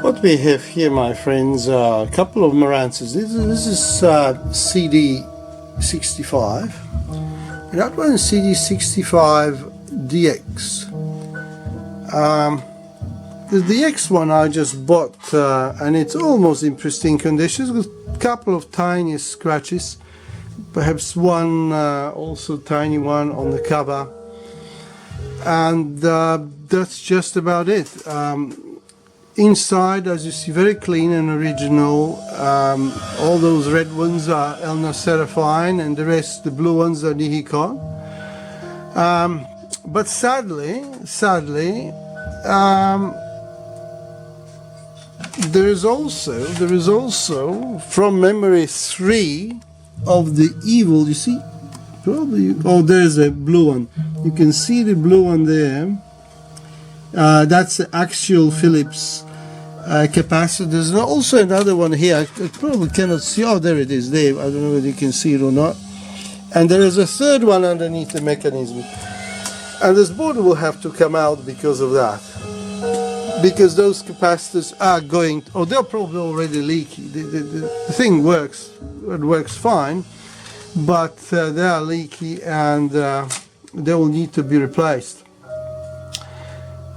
What we have here, my friends, are a couple of Marantzas. This is CD65, and that one is CD65DX. The DX one I just bought, and it's almost in pristine condition with a couple of tiny scratches, perhaps one also tiny one on the cover, and that's just about it. Inside, as you see, very clean and original. All those red ones are Elna Seraphine, and the rest, the blue ones, are Nihikon. But sadly, there is also from memory 3 of the evil. You see, probably. Oh, there's a blue one. You can see the blue one there. That's the Axial Philips capacitor. There's also another one here. I probably cannot see. Oh, there it is, Dave. I don't know whether you can see it or not. And there is a third one underneath the mechanism. And this board will have to come out because of that. Because those capacitors are going, they're probably already leaky. The thing works, it works fine, but they are leaky and they will need to be replaced.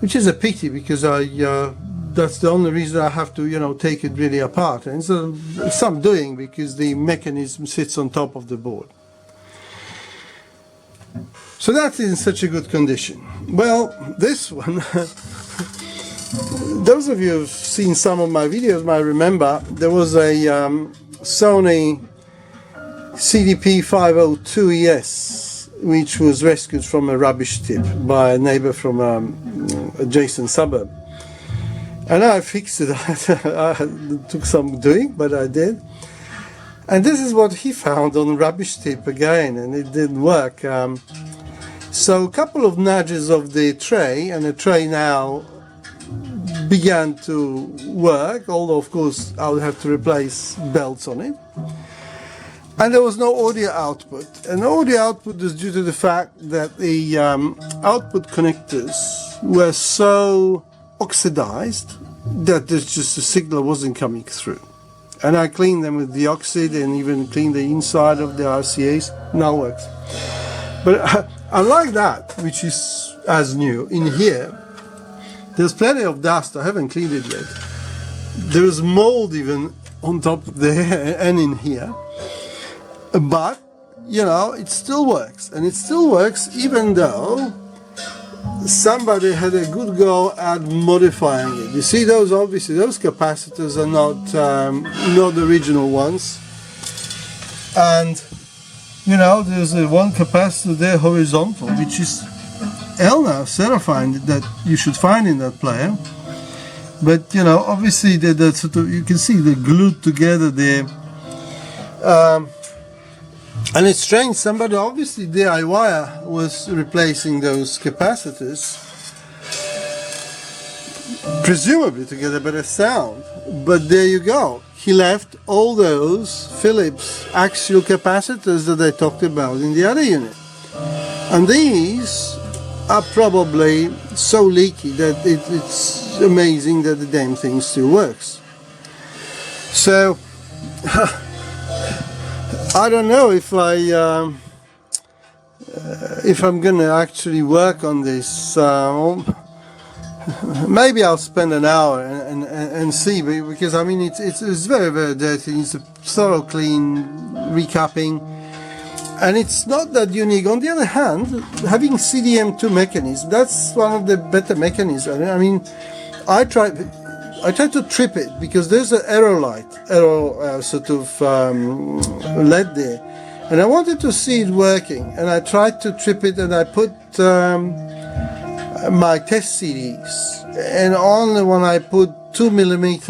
Which is a pity, because that's the only reason I have to, take it really apart. And so some doing, because the mechanism sits on top of the board. So that's in such a good condition. Well, this one, those of you who've seen some of my videos might remember there was a Sony CDP502ES, which was rescued from a rubbish tip by a neighbor from adjacent suburb. And I fixed it. It took some doing, but I did. And this is what he found on the rubbish tip again, and it didn't work. So a couple of nudges of the tray, and the tray now began to work, although of course I would have to replace belts on it. And there was no audio output. And the audio output is due to the fact that the output connectors were so oxidized that there's just the signal wasn't coming through. And I cleaned them with Deoxid and even cleaned the inside of the RCAs. Now works. But unlike that, which is as new, in here, there's plenty of dust. I haven't cleaned it yet. There is mold even on top of there and in here. But, it still works. And it still works even though somebody had a good go at modifying it. You see, obviously those capacitors are not the original ones. And, there's one capacitor there horizontal, which is Elna Seraphine, that you should find in that player. But, obviously the sort of, you can see they're glued together there. And it's strange, somebody, obviously DIY, was replacing those capacitors, presumably to get a better sound. But there you go. He left all those Philips axial capacitors that I talked about in the other unit. And these are probably so leaky that it's amazing that the damn thing still works. So, I don't know if I'm gonna actually work on this. Maybe I'll spend an hour and see, because I mean it's very, very dirty. It's a thorough clean recapping, and it's not that unique. On the other hand, having CDM2 mechanism, that's one of the better mechanisms. I mean, I tried to trip it because there's an error sort of LED there, and I wanted to see it working, and I tried to trip it, and I put my test CDs, and only when I put 2mm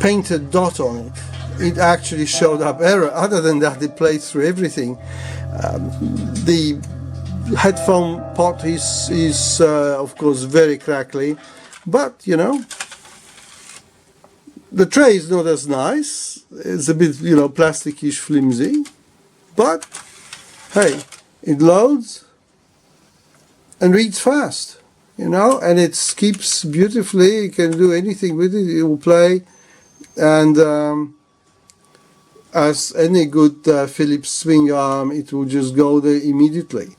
painted dot on it, it actually showed up error. Other than that, it played through everything. The headphone pot is of course very crackly, but The tray is not as nice. It's a bit, plasticish, flimsy. But, hey, it loads and reads fast, and it keeps beautifully. You can do anything with it. It will play. And as any good Philips swing arm, it will just go there immediately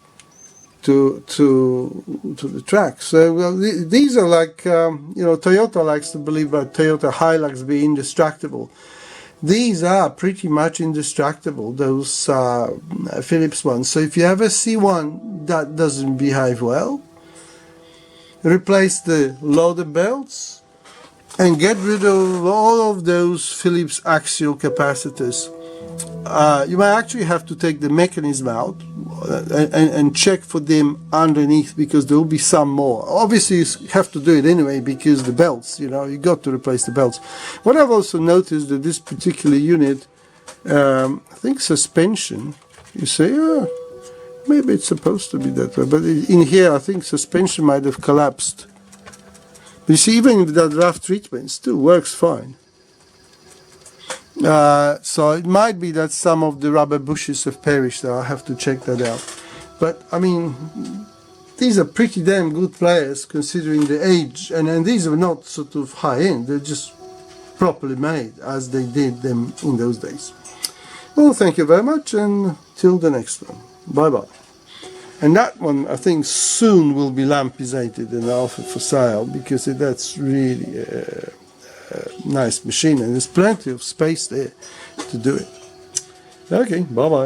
to the track. So these are like, Toyota likes to believe that Toyota Hilux be indestructible. These are pretty much indestructible, those Philips ones. So if you ever see one that doesn't behave well, replace the loader belts and get rid of all of those Philips axial capacitors. You might actually have to take the mechanism out and check for them underneath, because there will be some more. Obviously you have to do it anyway because the belts, you got to replace the belts. What I've also noticed that this particular unit, I think suspension, you say, maybe it's supposed to be that way, but in here I think suspension might have collapsed. But you see, even with that rough treatment, it still works fine. So it might be that some of the rubber bushes have perished. I'll have to check that out. But I mean, these are pretty damn good players considering the age, and these are not sort of high end. They're just properly made as they did them in those days. Well, thank you very much, and till the next one. Bye bye. And that one, I think, soon will be lampizated and offered for sale, because that's really a nice machine, and there's plenty of space there to do it. Okay, bye bye.